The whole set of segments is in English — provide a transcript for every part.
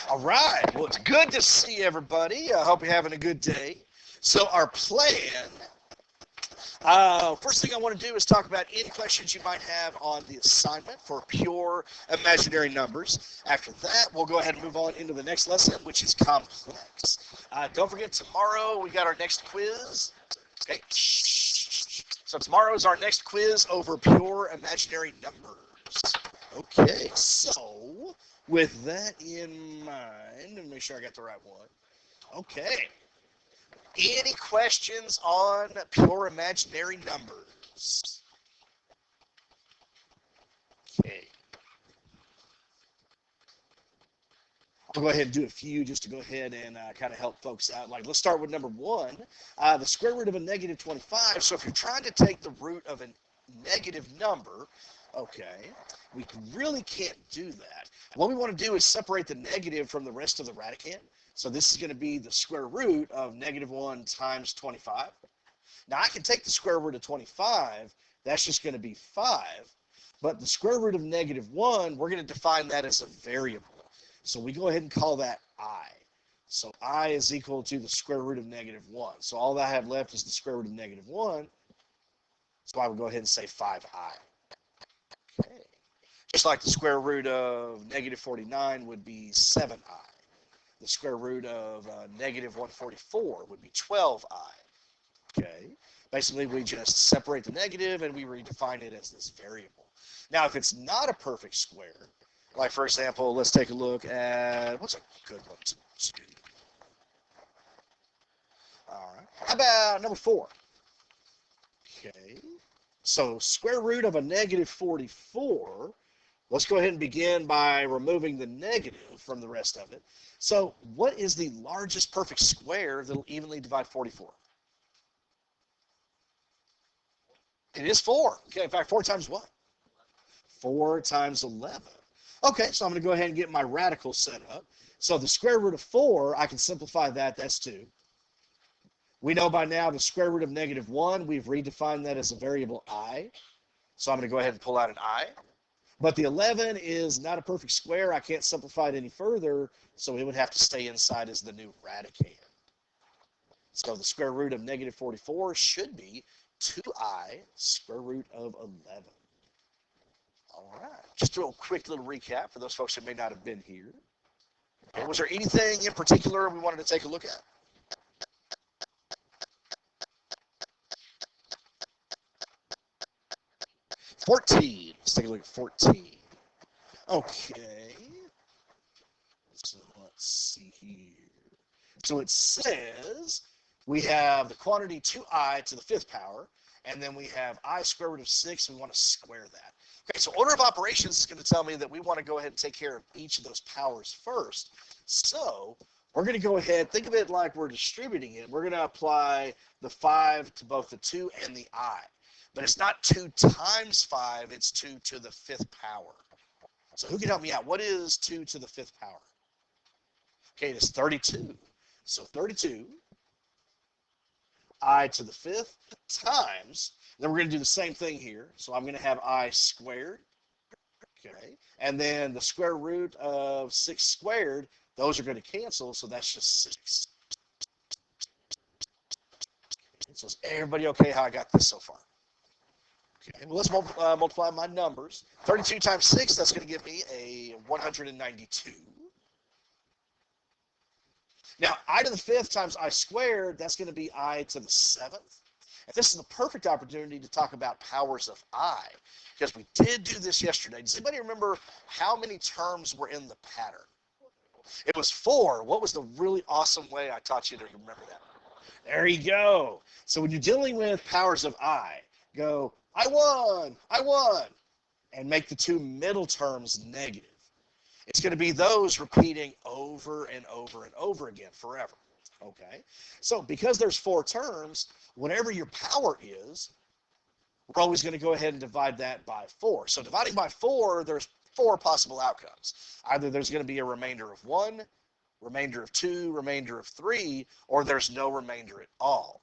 All right. Well, it's good to see everybody. I hope you're having a good day. So, our plan. First thing I want to do is talk about any questions you might have on the assignment for pure imaginary numbers. After that, we'll go ahead and move on into the next lesson, which is complex. Don't forget, tomorrow we got our next quiz. Okay. So tomorrow is our next quiz over pure imaginary numbers. Okay, so with that in mind, and make sure I got the right one. Okay. Any questions on pure imaginary numbers? Okay. I'll go ahead and do a few just to go ahead and kind of help folks out. Like, let's start with number one, the square root of a negative 25. So if you're trying to take the root of a negative number, okay, we really can't do that. What we want to do is separate the negative from the rest of the radicand. So this is going to be the square root of negative 1 times 25. Now I can take the square root of 25. That's just going to be 5. But the square root of negative 1, we're going to define that as a variable. So we go ahead and call that I. So I is equal to the square root of negative 1. So all that I have left is the square root of negative 1. So I would go ahead and say 5i. Okay. Just like the square root of negative 49 would be 7i. The square root of negative 144 would be 12i. Okay. Basically, we just separate the negative and we redefine it as this variable. Now, if it's not a perfect square, like, for example, let's take a look at, what's a good one to do? All right. How about number 4? Okay. So square root of a negative 44, let's go ahead and begin by removing the negative from the rest of it. So what is the largest perfect square that will evenly divide 44? It is 4. Okay, in fact, 4 times what? 4 times 11. Okay, so I'm going to go ahead and get my radical set up. So the square root of 4, I can simplify that. That's 2. We know by now the square root of negative 1, we've redefined that as a variable I. So I'm going to go ahead and pull out an I. But the 11 is not a perfect square. I can't simplify it any further, so it would have to stay inside as the new radicand. So the square root of negative 44 should be 2i square root of 11. All right. Just do a quick little recap for those folks that may not have been here. Okay. Was there anything in particular we wanted to take a look at? $14. Let's take a look at 14. Okay. So let's see here. So it says we have the quantity 2i to the 5th power, and then we have I square root of 6. We want to square that. Okay, so order of operations is going to tell me that we want to go ahead and take care of each of those powers first. So we're going to go ahead, think of it like we're distributing it. We're going to apply the 5 to both the 2 and the I. But it's not 2 times 5, it's 2 to the 5th power. So who can help me out? What is 2 to the 5th power? Okay, it is 32. So 32, I to the 5th times, then we're going to do the same thing here. So I'm going to have I squared, okay, and then the square root of 6 squared, those are going to cancel, so that's just 6. So is everybody okay how I got this so far? Okay, well, let's multiply my numbers. 32 times 6, that's going to give me a 192. Now, I to the 5th times I squared, that's going to be I to the 7th. And this is the perfect opportunity to talk about powers of I, because we did do this yesterday. Does anybody remember how many terms were in the pattern? It was 4. What was the really awesome way I taught you to remember that? There you go. So when you're dealing with powers of I, go, I won, and make the 2 middle terms negative. It's going to be those repeating over and over and over again forever. Okay? So because there's 4 terms, whatever your power is, we're always going to go ahead and divide that by 4. So dividing by 4, there's 4 possible outcomes. Either there's going to be a remainder of 1, remainder of 2, remainder of 3, or there's no remainder at all.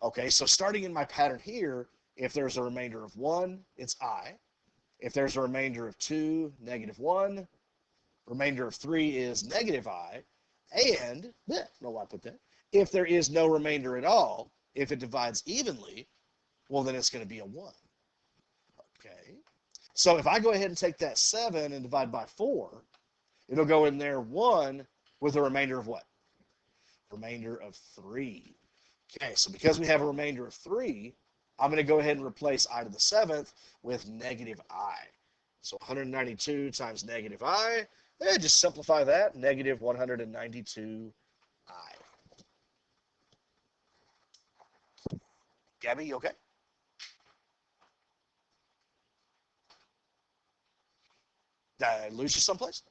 Okay, so starting in my pattern here, if there's a remainder of 1, it's I. If there's a remainder of 2, negative 1. remainder of 3 is negative I, and, I don't know why I put that, if there is no remainder at all, if it divides evenly, well, then it's going to be a 1. Okay. So if I go ahead and take that 7 and divide by 4, it'll go in there 1 with a remainder of what? Remainder of 3. Okay, so because we have a remainder of 3, I'm going to go ahead and replace I to the 7th with negative I. So 192 times negative I, just simplify that, negative 192I. Gabby, you okay? Did I lose you someplace?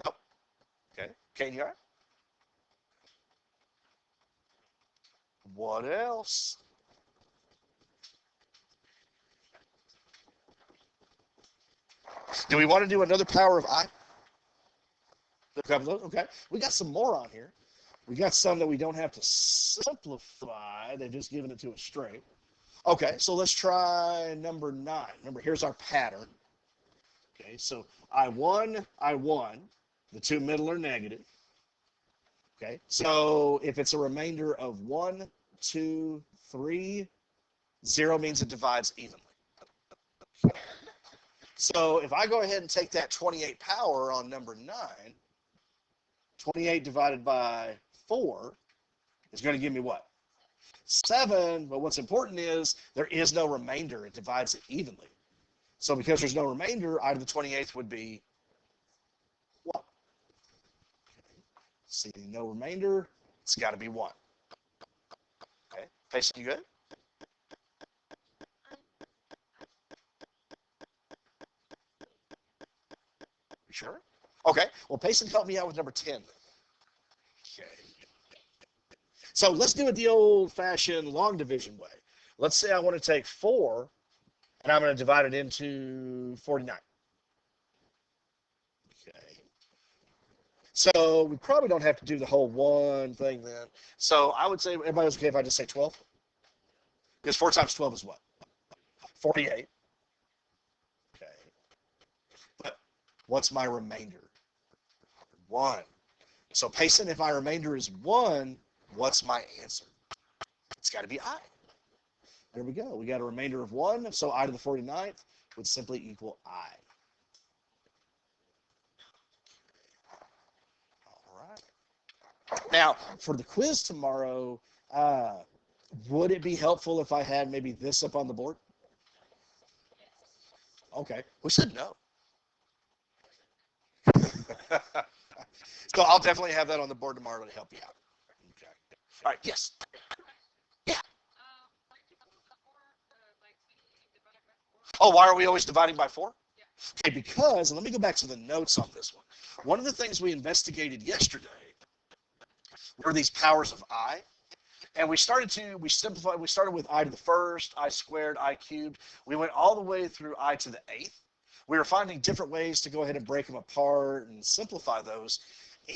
Nope. Okay. Kane, you all right? What else? Do we want to do another power of I? Okay. We got some more on here. We got some that we don't have to simplify. They've just given it to us straight. Okay, so let's try number 9. Remember, here's our pattern. Okay, so I1, the two middle are negative. Okay, so if it's a remainder of 1, 2, 3, 0 means it divides evenly. So if I go ahead and take that 28 power on number 9, 28 divided by 4 is going to give me what? 7, but what's important is there is no remainder. It divides it evenly. So because there's no remainder, I to the 28th would be what? See, no remainder, it's got to be 1. Okay, Payson, you good? Sure. Okay, well, Payson, help me out with number 10. Okay. So let's do it the old-fashioned long division way. Let's say I want to take 4, and I'm going to divide it into 49. Okay. So we probably don't have to do the whole 1 thing then. So I would say everybody's okay if I just say 12? Because 4 times 12 is what? 48. Okay. But what's my remainder? 1. So Payson, if my remainder is 1, what's my answer? It's got to be I. There we go. We got a remainder of 1, so I to the 49th would simply equal I. All right. Now, for the quiz tomorrow, would it be helpful if I had maybe this up on the board? Okay. Who said no? So I'll definitely have that on the board tomorrow to help you out. Okay. All right. Yes. Yeah. Oh, why are we always dividing by 4? Okay, because, and let me go back to the notes on this one. One of the things we investigated yesterday were these powers of I. And we started with I to the 1st, I squared, I cubed. We went all the way through I to the 8th. We were finding different ways to go ahead and break them apart and simplify those.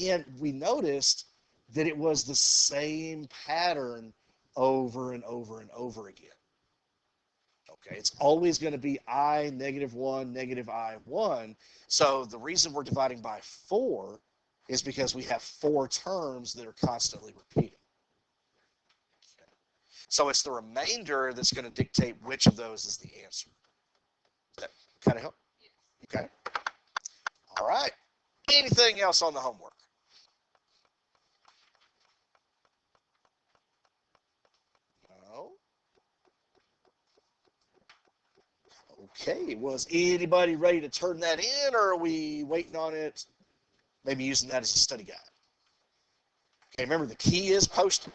And we noticed that it was the same pattern over and over and over again. Okay, it's always going to be I, -1, negative I, 1. So the reason we're dividing by 4 is because we have 4 terms that are constantly repeating. Okay. So it's the remainder that's going to dictate which of those is the answer. Does that kind of help? Okay. All right. Anything else on the homework? No? Okay. Was anybody ready to turn that in, or are we waiting on it? Maybe using that as a study guide. Okay, remember the key is posted.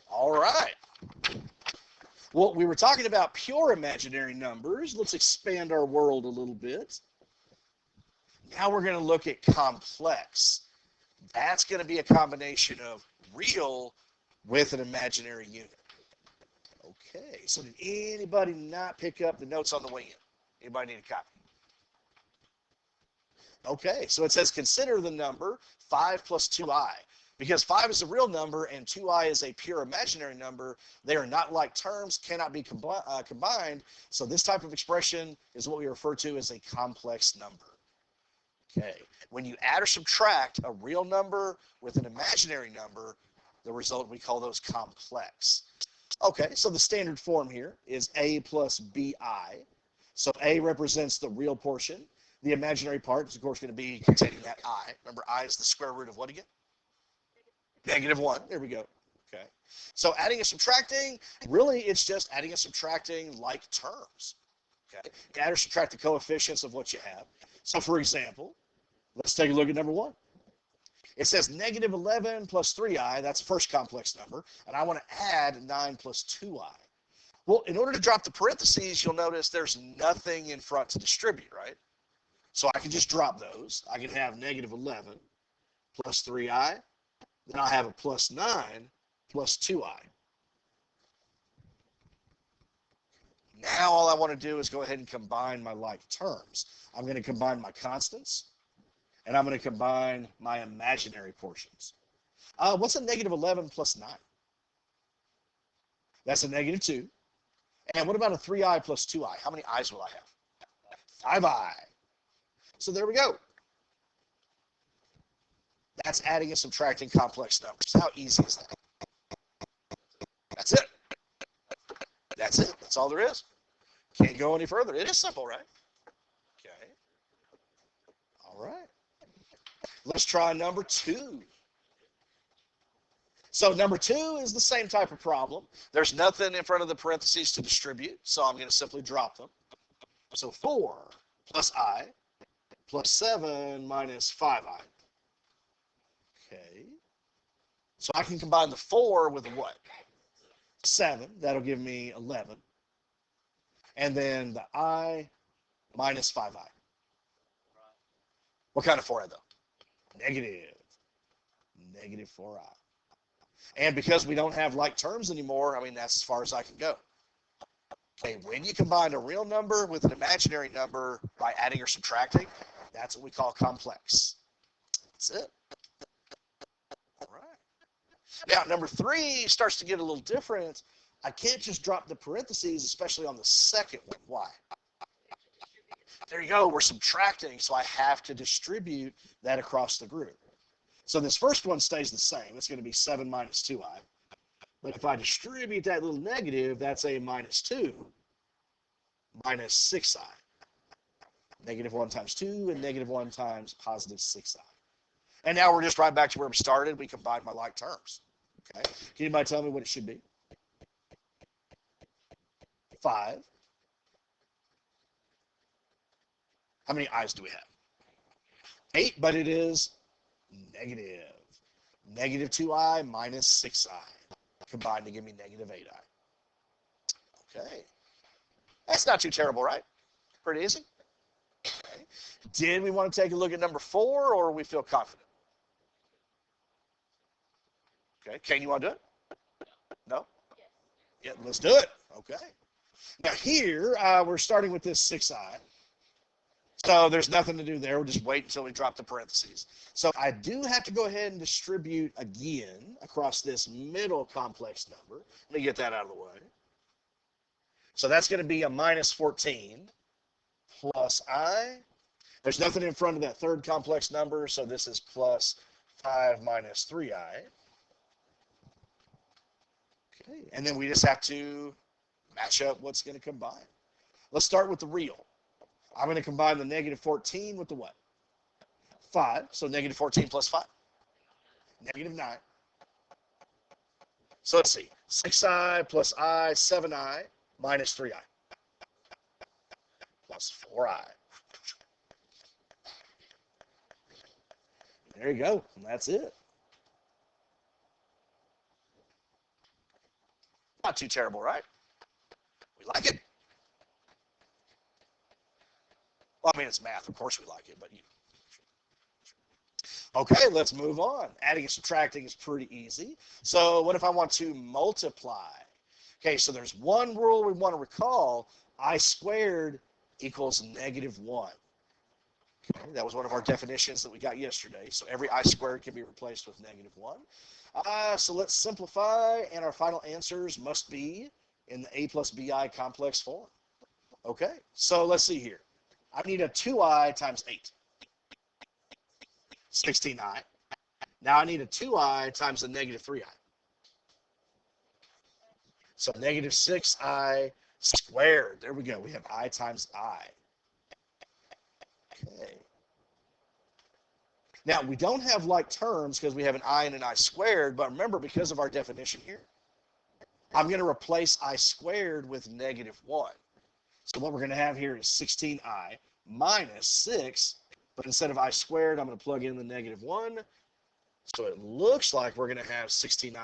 All right. Well, we were talking about pure imaginary numbers. Let's expand our world a little bit. Now we're going to look at complex. That's going to be a combination of real with an imaginary unit. Okay, so did anybody not pick up the notes on the way in? Anybody need a copy? Okay, so it says consider the number 5 plus 2i. Because 5 is a real number and 2i is a pure imaginary number, they are not like terms, cannot be combined. So this type of expression is what we refer to as a complex number. Okay. When you add or subtract a real number with an imaginary number, the result, we call those complex. Okay, so the standard form here is a plus bi. So a represents the real portion. The imaginary part is, of course, going to be containing that I. Remember, I is the square root of what again? -1. There we go. Okay. So adding and subtracting, really, it's just adding and subtracting like terms. Okay. You add or subtract the coefficients of what you have. So, for example, let's take a look at number 1. It says -11 plus 3i, that's the first complex number, and I want to add 9 plus 2i. Well, in order to drop the parentheses, you'll notice there's nothing in front to distribute, right? So I can just drop those. I can have -11 plus 3i, then I'll have a plus 9 plus 2i. Now all I want to do is go ahead and combine my like terms. I'm going to combine my constants, and I'm going to combine my imaginary portions. What's a -11 plus 9? That's a -2. And what about a 3i plus 2i? How many i's will I have? 5i. So there we go. That's adding and subtracting complex numbers. How easy is that? That's it. That's it. That's all there is. Can't go any further. It is simple, right? Okay. All right. Let's try number 2. So number 2 is the same type of problem. There's nothing in front of the parentheses to distribute, so I'm going to simply drop them. So 4 plus I plus 7 minus 5i. Okay. So I can combine the 4 with what? 7. That'll give me 11. And then the I minus 5i. What kind of 4i though? Negative 4i. And because we don't have like terms anymore, I mean, that's as far as I can go. Okay, when you combine a real number with an imaginary number by adding or subtracting, that's what we call complex. That's it. All right. Now, number 3 starts to get a little different. I can't just drop the parentheses, especially on the second one. Why? There you go. We're subtracting, so I have to distribute that across the group. So this first one stays the same. It's going to be 7 minus 2i. But if I distribute that little negative, that's a minus 2 minus 6i. -1 times 2 and -1 times positive 6i. And now we're just right back to where we started. We combined my like terms. Okay. Can anybody tell me what it should be? 5. How many i's do we have? 8, but it is negative. -2i minus 6i. Combined to give me -8i. Okay. That's not too terrible, right? Pretty easy. Okay. Did we want to take a look at number 4, or we feel confident? Okay. Kane, you want to do it? No? Yeah, let's do it. Okay. Now here, we're starting with this 6i. So there's nothing to do there. We'll just wait until we drop the parentheses. So I do have to go ahead and distribute again across this middle complex number. Let me get that out of the way. So that's going to be a minus 14 plus I. There's nothing in front of that third complex number, so this is plus 5 minus 3i. Okay, and then we just have to match up what's going to combine. Let's start with the real. I'm going to combine the -14 with the what? 5. So -14 plus 5. -9. So let's see. 6i plus I, 7i minus 3i. Plus 4i. There you go. And that's it. Not too terrible, right? We like it. Well, I mean, it's math. Of course we like it, but you. Okay, let's move on. Adding and subtracting is pretty easy. So what if I want to multiply? Okay, so there's one rule we want to recall. I squared equals -1. Okay, that was one of our definitions that we got yesterday. So every I squared can be replaced with -1. So let's simplify, and our final answers must be in the A plus BI complex form. Okay, so let's see here. I need a 2i times 8. 16i. Now I need a 2i times a negative 3i. So negative 6i squared. There we go. We have I times I. Okay. Now, we don't have like terms because we have an I and an I squared, but remember, because of our definition here, I'm going to replace I squared with negative 1. So what we're going to have here is 16i minus 6, but instead of I squared, I'm going to plug in the negative 1. So it looks like we're going to have 16i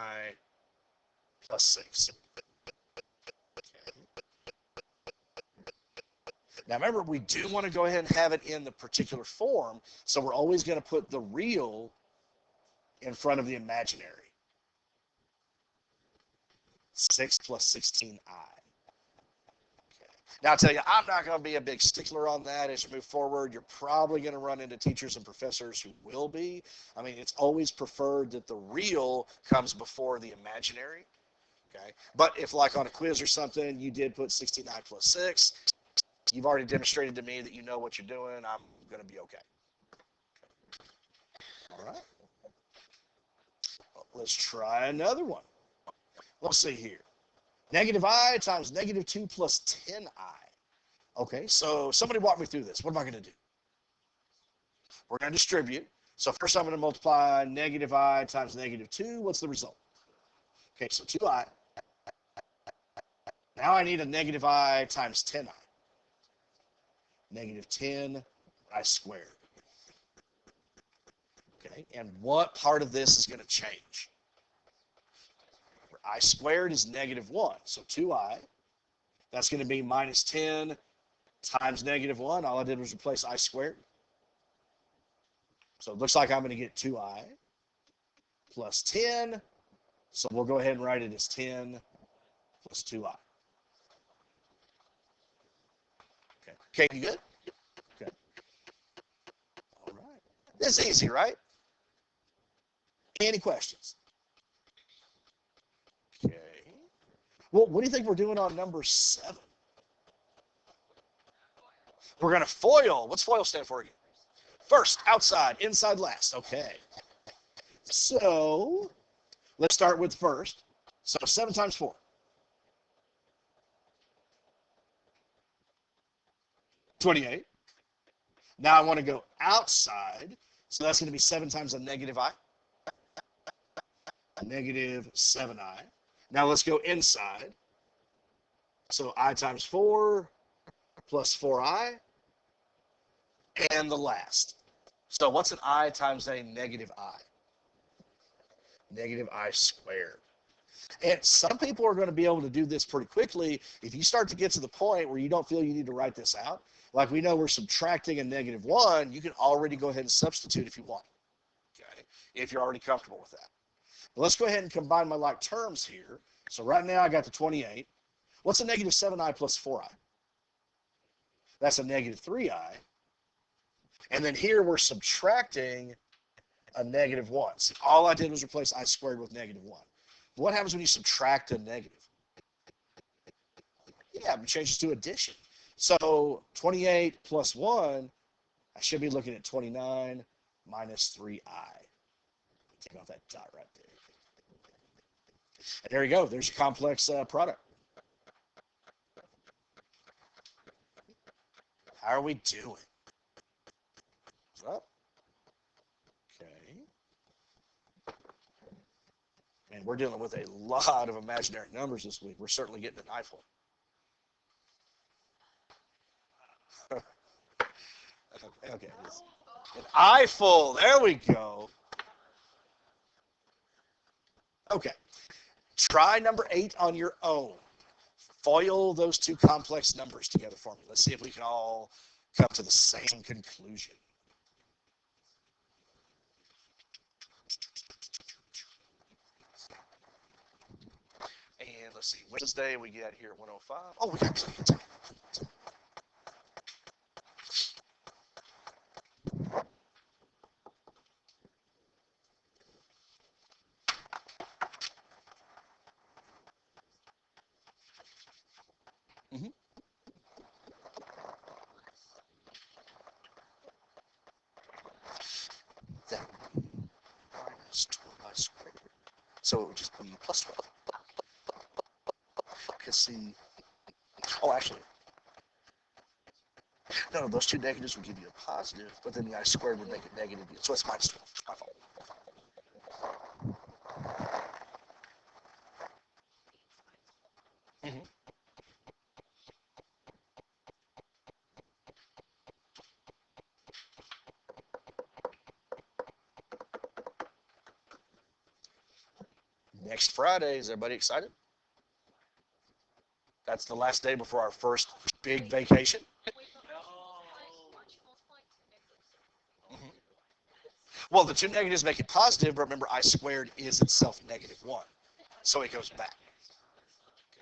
plus 6. Now remember, we do want to go ahead and have it in the particular form, so we're always going to put the real in front of the imaginary. 6 plus 16i. Now, I'll tell you, I'm not going to be a big stickler on that as you move forward. You're probably going to run into teachers and professors who will be. I mean, it's always preferred that the real comes before the imaginary. Okay. But if, like on a quiz or something, you did put 69 plus 6, you've already demonstrated to me that you know what you're doing. I'm going to be okay. All right. Well, let's try another one. Let's see here. Negative I times negative 2 plus 10i. Okay, so somebody walk me through this. What am I going to do? We're going to distribute. So first I'm going to multiply negative I times negative 2. What's the result? Okay, so 2i. Now I need a negative I times 10i. Negative 10i squared. Okay, and what part of this is going to change? I squared is negative 1, so 2i. That's going to be minus 10 times negative 1. All I did was replace I squared. So it looks like I'm going to get 2i plus 10. So we'll go ahead and write it as 10 plus 2i. Okay, okay, you good? Okay. All right. This is easy, right? Any questions? Okay. Well, what do you think we're doing on number 7? We're going to FOIL. What's FOIL stand for again? First, outside, inside, last. Okay. So let's start with first. So 7 times 4. 28. Now I want to go outside. So that's going to be 7 times a negative I. A negative 7i. Now let's go inside. So I times 4 plus 4i. And the last. So what's an I times a negative I? Negative I squared. And some people are going to be able to do this pretty quickly. If you start to get to the point where you don't feel you need to write this out, like we know we're subtracting a negative 1, you can already go ahead and substitute if you want. Okay, if you're already comfortable with that. But let's go ahead and combine my like terms here. So right now I got the 28. What's a negative 7i plus 4i? That's a negative 3i. And then here we're subtracting a negative 1. See, all I did was replace I squared with negative 1. What happens when you subtract a negative? Yeah, it changes to addition. So 28 plus 1, I should be looking at 29 minus 3i. Take off that dot right there. And there you go. There's your complex product. How are we doing? Well, okay. Man, we're dealing with a lot of imaginary numbers this week. We're certainly getting an eyeful. Okay. An eyeful. There we go. Okay. Try number 8 on your own. FOIL those two complex numbers together for me. Let's see if we can all come to the same conclusion. And let's see, Wednesday we get here at 105. Oh, we got plenty of time. That So it would just be plus 12. Because see, oh, actually, no, those two negatives would give you a positive, but then the I squared would make it negative. So it's minus 12. My fault. Mm-hmm. Next Friday, is everybody excited? That's the last day before our first big vacation. Mm-hmm. Well, the two negatives make it positive, but remember, I squared is itself negative 1. So it goes back.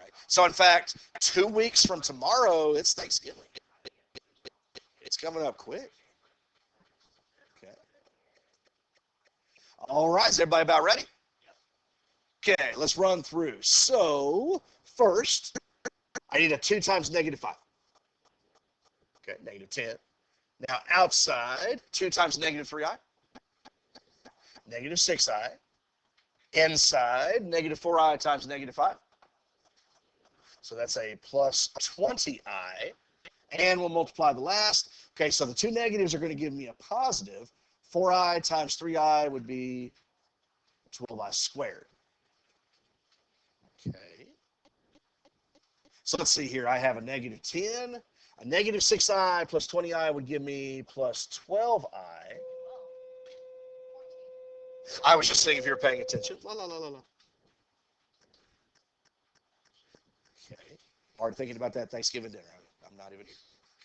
Okay? So, in fact, 2 weeks from tomorrow, it's Thanksgiving. It's coming up quick. Okay. All right, is everybody about ready? Okay, let's run through. So, first, I need a 2 times negative 5. Okay, negative 10. Now, outside, 2 times negative 3i, negative 6i. Inside, negative 4i times negative 5. So that's a plus 20i. And we'll multiply the last. Okay, so the two negatives are going to give me a positive. 4i times 3i would be 12i squared. Okay. So let's see here. I have a negative 10. A negative 6i plus 20i would give me plus 12i. I was just saying if you were paying attention. La, la, la, la, la. Okay. Already thinking about that Thanksgiving dinner. I'm not even here.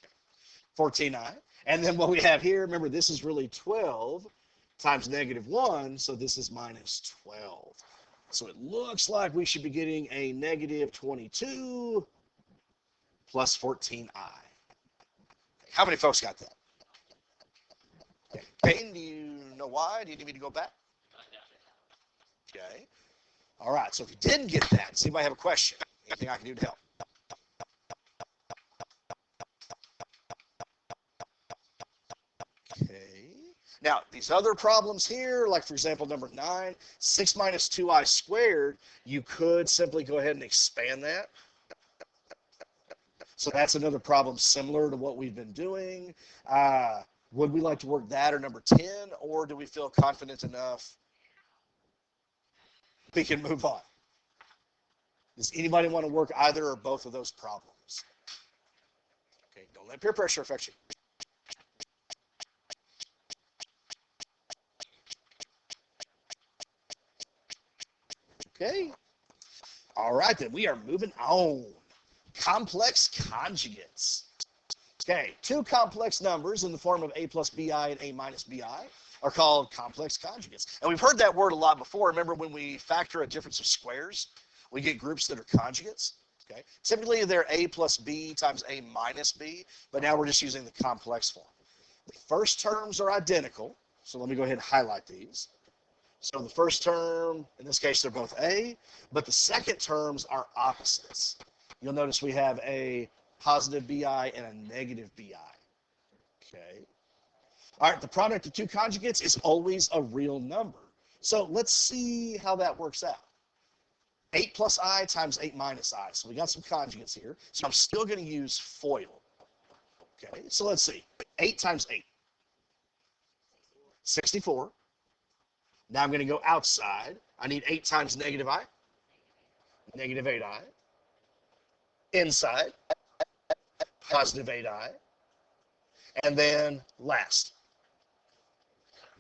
Okay. 14i. And then what we have here, remember, this is really 12 times negative 1, so this is minus 12. So it looks like we should be getting a negative 22 plus 14i. How many folks got that? Okay. Payne, do you know why? Do you need me to go back? Okay. All right, so if you didn't get that, does anybody have a question? Anything I can do to help? Okay. Now, these other problems here, like for example, number 9, 6 minus 2i squared, you could simply go ahead and expand that. So that's another problem similar to what we've been doing. Would we like to work that or number 10, or do we feel confident enough we can move on? Does anybody want to work either or both of those problems? Okay, don't let peer pressure affect you. Okay. All right, then we are moving on. Complex conjugates. Okay, two complex numbers in the form of a plus bi and a minus bi are called complex conjugates. And we've heard that word a lot before. Remember when we factor a difference of squares, we get groups that are conjugates. Okay, typically they're a plus b times a minus b, but now we're just using the complex form. The first terms are identical, so let me go ahead and highlight these. So the first term, in this case, they're both a, but the second terms are opposites. You'll notice we have a positive bi and a negative bi. Okay. All right, the product of two conjugates is always a real number. So let's see how that works out. 8 plus I times 8 minus I. So we got some conjugates here. So I'm still going to use FOIL. Okay, so let's see. 8 times 8. 64. Now I'm going to go outside. I need 8 times negative I. Negative 8i. Inside. Positive 8i. And then last.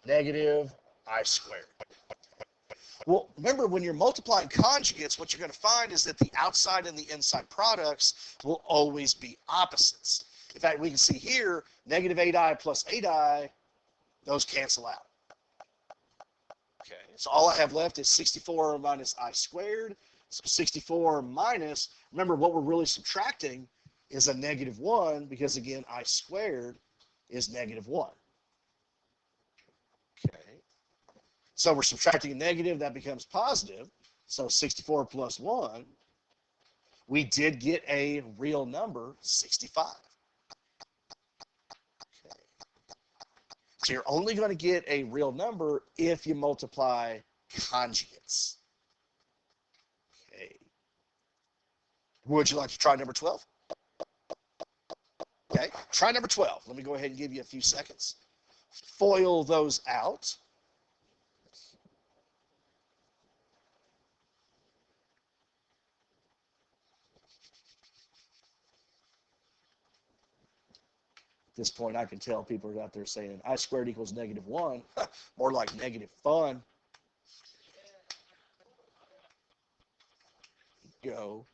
Negative I squared. Well, remember, when you're multiplying conjugates, what you're going to find is that the outside and the inside products will always be opposites. In fact, we can see here, negative 8i plus 8i, those cancel out. Okay, so all I have left is 64 minus I squared. So 64 minus, remember what we're really subtracting is a negative 1 because, again, I squared is negative 1. Okay. So we're subtracting a negative, that becomes positive. So 64 plus 1, we did get a real number, 65. Okay. So you're only going to get a real number if you multiply conjugates. Would you like to try number 12? Okay, try number 12. Let me go ahead and give you a few seconds. Foil those out. At this point, I can tell people are out there saying I squared equals -1. More like negative fun. Go.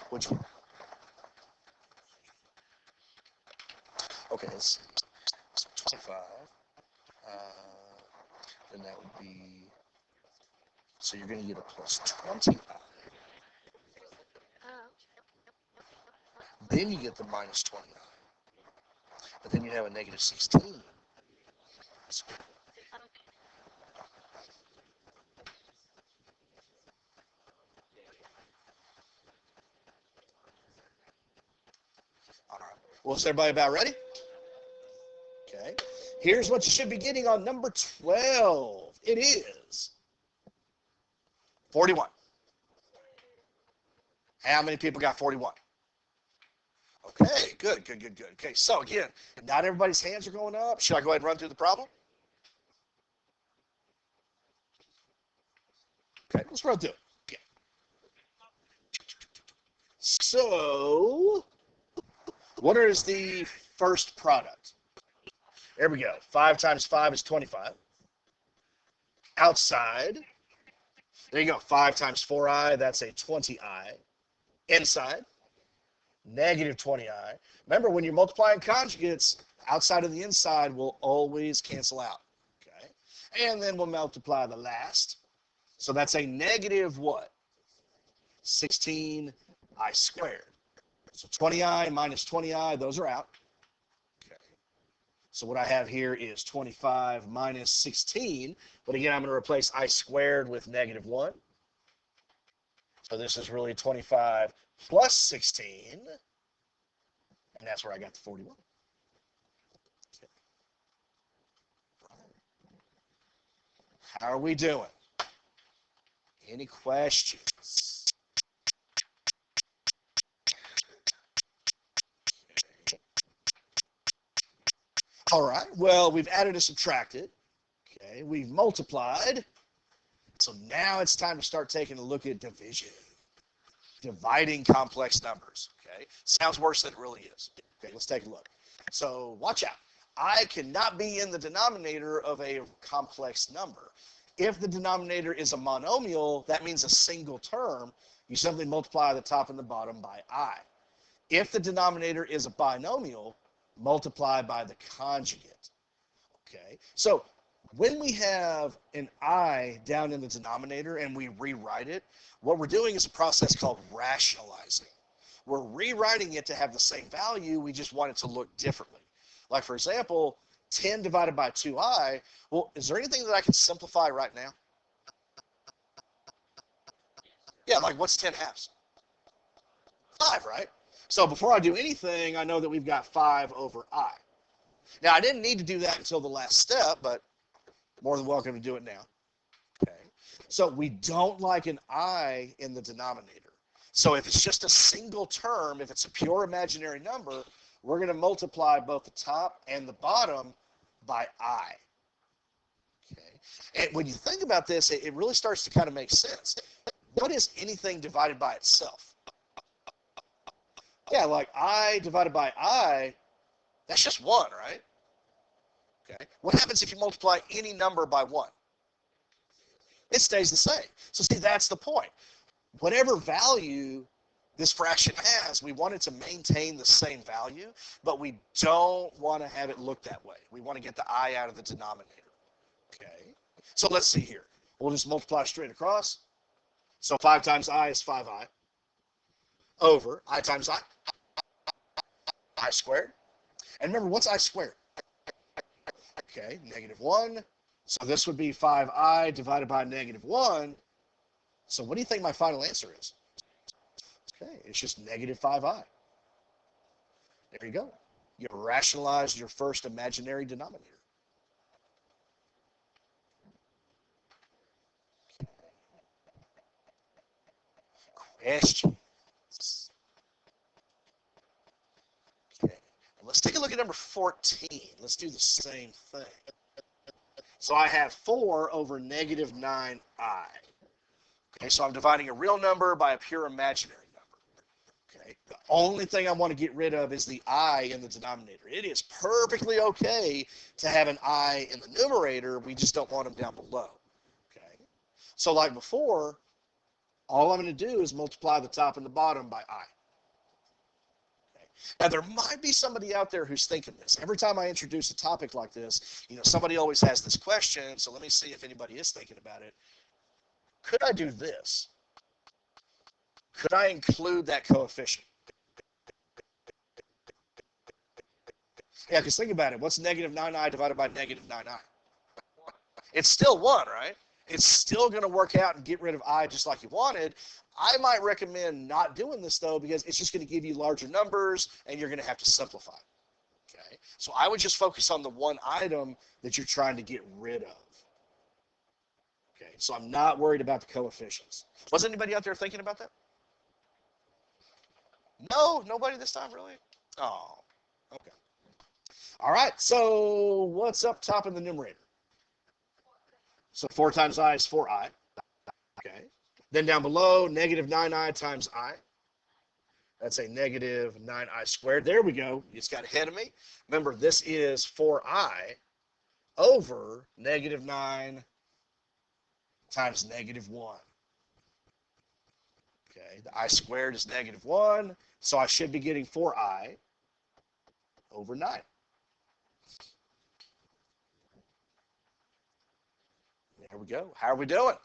Which one? Okay, let's see. 25. Then that would be, so you're going to get a plus 20i. Then you get the minus 20i. But then you have a negative 16. All right. Well, is everybody about ready? Okay. Here's what you should be getting on number 12. It is 41. How many people got 41? Okay, good. Okay, so again, not everybody's hands are going up. Should I go ahead and run through the problem? Okay, let's run through it. Okay. So, what is the first product? There we go. 5 times 5 is 25. Outside, there you go. 5 times 4i, that's a 20i. Inside, negative 20i. Remember, when you're multiplying conjugates, outside of the inside will always cancel out. Okay, and then we'll multiply the last. So that's a negative what? 16i squared. So 20i minus 20i, those are out. Okay. So what I have here is 25 minus 16. But again, I'm going to replace I squared with -1. So this is really 25 plus 16. And that's where I got the 41. Okay. How are we doing? Any questions? All right, well, we've added and subtracted. Okay, we've multiplied. So now it's time to start taking a look at division. Dividing complex numbers. Okay, sounds worse than it really is. Okay, let's take a look. So watch out. I cannot be in the denominator of a complex number. If the denominator is a monomial, that means a single term. You simply multiply the top and the bottom by I. If the denominator is a binomial, multiply by the conjugate. Okay, so when we have an I down in the denominator and we rewrite it, what we're doing is a process called rationalizing. We're rewriting it to have the same value, we just want it to look differently. Like, for example, 10 divided by 2i, well, is there anything that I can simplify right now? Yeah, like what's 10 halves? 5, right? So before I do anything, I know that we've got 5 over I. Now, I didn't need to do that until the last step, but more than welcome to do it now. Okay. So we don't like an I in the denominator. So if it's just a single term, if it's a pure imaginary number, we're going to multiply both the top and the bottom by I. Okay. And when you think about this, it really starts to kind of make sense. What is anything divided by itself? Yeah, like I divided by I, that's just 1, right? Okay. What happens if you multiply any number by 1? It stays the same. So see, that's the point. Whatever value this fraction has, we want it to maintain the same value, but we don't want to have it look that way. We want to get the I out of the denominator. Okay. So let's see here. We'll just multiply straight across. So 5 times I is 5I over I times I squared. And remember, what's I squared? Okay, -1. So this would be 5I divided by -1. So what do you think my final answer is? Okay, it's just -5I. There you go. You rationalized your first imaginary denominator. Questions? Okay, let's take a look at number 14. Let's do the same thing. So I have 4 over -9I. Okay, so I'm dividing a real number by a pure imaginary number. Okay, the only thing I want to get rid of is the I in the denominator. It is perfectly okay to have an I in the numerator. We just don't want them down below. Okay, so like before, all I'm going to do is multiply the top and the bottom by I. Now, there might be somebody out there who's thinking this. Every time I introduce a topic like this, somebody always has this question, so let me see if anybody is thinking about it. Could I do this? Could I include that coefficient? Yeah, because think about it. What's -9I divided by -9I? It's still 1, right? It's still going to work out and get rid of I just like you wanted. I might recommend not doing this, though, because it's just going to give you larger numbers, and you're going to have to simplify. Okay, so I would just focus on the one item that you're trying to get rid of. Okay, so I'm not worried about the coefficients. Was anybody out there thinking about that? No, nobody this time, really? Oh, okay. All right, so what's up top in the numerator? So 4 times I is 4I. Okay. Then down below, -9I times I. That's a -9I squared. There we go. You just got ahead of me. Remember, this is 4I over -9 times -1. Okay, the I squared is -1, so I should be getting 4I over 9. There we go. How are we doing?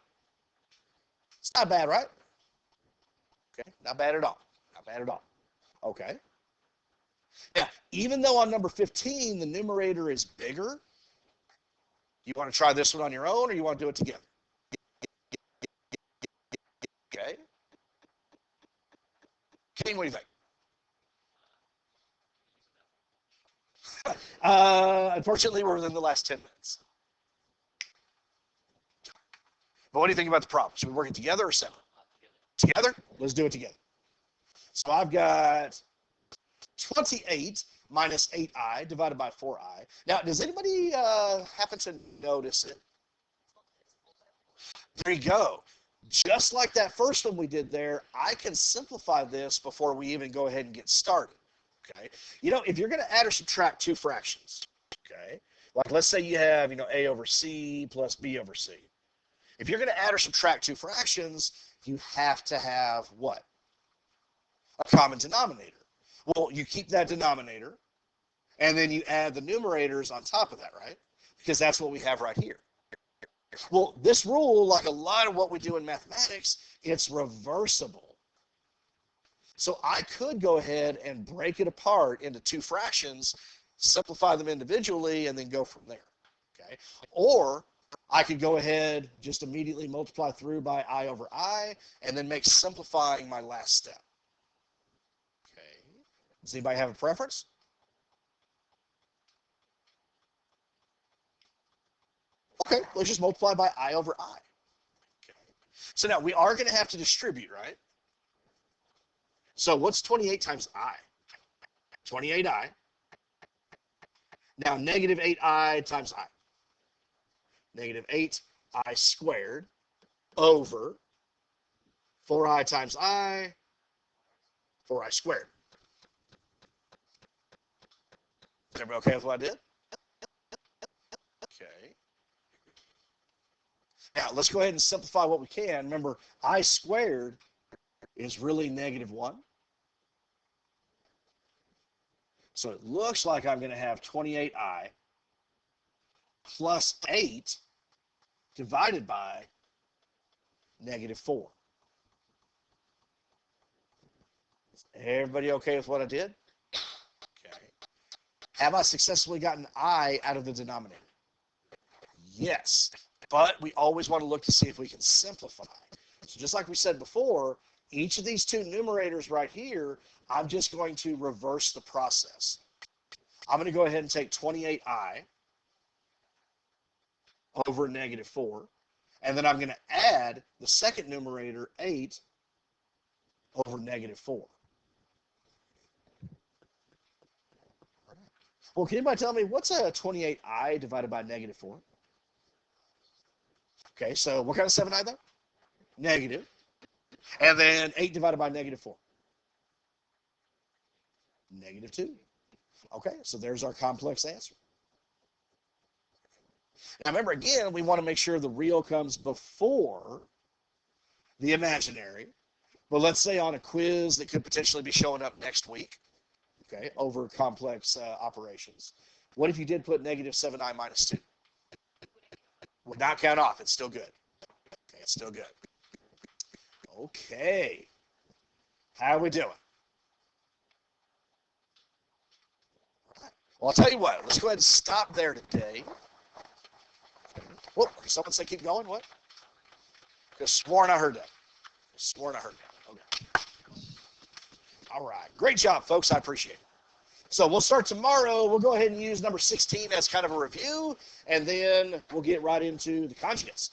It's not bad, right? Okay, not bad at all. Not bad at all. Okay. Now, even though on number 15, the numerator is bigger, you want to try this one on your own, or you want to do it together? Okay. King, what do you think? Unfortunately, we're within the last 10 minutes. But what do you think about the problem? Should we work it together or separate? Together? Let's do it together. So I've got 28 minus 8I divided by 4I. Now, does anybody happen to notice it? There you go. Just like that first one we did there, I can simplify this before we even go ahead and get started. Okay. If you're going to add or subtract two fractions, okay, like let's say you have, A over C plus B over C. If you're going to add or subtract two fractions, you have to have what? A common denominator. Well, you keep that denominator, and then you add the numerators on top of that, right? Because that's what we have right here. Well, this rule, like a lot of what we do in mathematics, it's reversible. So I could go ahead and break it apart into two fractions, simplify them individually, and then go from there. Okay? Or I could go ahead, just immediately multiply through by I over I, and then make simplifying my last step. Okay. Does anybody have a preference? Okay, let's just multiply by I over I. Okay. So now we are going to have to distribute, right? So what's 28 times I? 28I. Now negative 8I times I. Negative 8I squared over 4I times I, 4I squared. Is everybody okay with what I did? Okay. Now, let's go ahead and simplify what we can. Remember, I squared is really -1. So it looks like I'm going to have 28I plus 8 divided by -4. Everybody okay with what I did? Okay. Have I successfully gotten I out of the denominator? Yes. But we always want to look to see if we can simplify. So just like we said before, each of these two numerators right here, I'm just going to reverse the process. I'm going to go ahead and take 28i over -4. And then I'm going to add the second numerator, 8, over -4. Well, can anybody tell me what's a 28i divided by -4? Okay, so what kind of 7i though? Negative. And then 8 divided by -4? -2. Okay, so there's our complex answer. Now remember, again, we want to make sure the real comes before the imaginary. But let's say on a quiz that could potentially be showing up next week, okay, over complex operations. What if you did put -7i minus 2? Would not count off. It's still good. Okay, it's still good. Okay. How are we doing? Well, I'll tell you what. Let's go ahead and stop there today. Whoop, someone say keep going? What? Because sworn I heard that. Sworn I heard that. Okay. All right. Great job, folks. I appreciate it. So we'll start tomorrow. We'll go ahead and use number 16 as kind of a review, and then we'll get right into the conjugates.